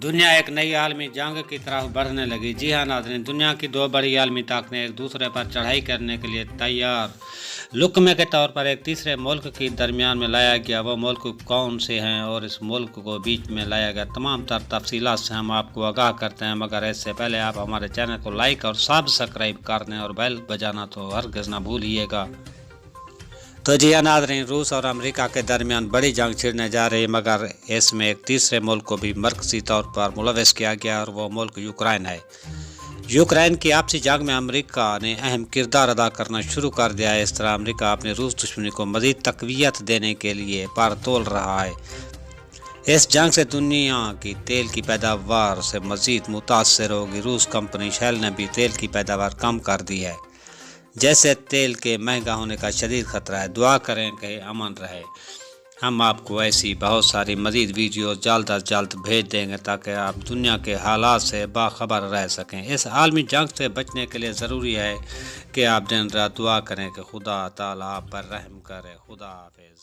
دنیا ایک نئی عالمی جنگ کی طرف بڑھنے لگی۔ جی ہاں ناظرین، دنیا کی دو بڑی عالمی طاقتیں ایک دوسرے پر چڑھائی کرنے کے لیے تیار۔ لقمے کے طور پر ایک تیسرے ملک کے درمیان میں لایا گیا۔ وہ ملک کون سے ہیں اور اس ملک کو بیچ میں لایا گیا، تمام تر تفصیلات سے ہم آپ کو آگاہ کرتے ہیں، مگر اس سے پہلے آپ ہمارے چینل کو لائک اور سبسکرائب کر دیں اور بیل بجانا تو ہرگز نہ بھولیے گا۔ تو جی ہاں ناظرین، روس اور امریکہ کے درمیان بڑی جنگ چھڑنے جا رہی، مگر اس میں ایک تیسرے ملک کو بھی مرکزی طور پر ملوث کیا گیا اور وہ ملک یوکرائن ہے۔ یوکرائن کی آپسی جنگ میں امریکہ نے اہم کردار ادا کرنا شروع کر دیا ہے۔ اس طرح امریکہ اپنی روس دشمنی کو مزید تقویت دینے کے لیے پر تول رہا ہے۔ اس جنگ سے دنیا کی تیل کی پیداوار سے مزید متاثر ہوگی۔ روس کمپنی شیل نے بھی تیل کی پیداوار کم کر دی ہے، جیسے تیل کے مہنگا ہونے کا شدید خطرہ ہے۔ دعا کریں کہ امن رہے۔ ہم آپ کو ایسی بہت ساری مزید ویڈیوز جلد از جلد بھیج دیں گے تاکہ آپ دنیا کے حالات سے باخبر رہ سکیں۔ اس عالمی جنگ سے بچنے کے لیے ضروری ہے کہ آپ دن رات دعا کریں کہ خدا تعالیٰ آپ پر رحم کرے۔ خدا حافظ۔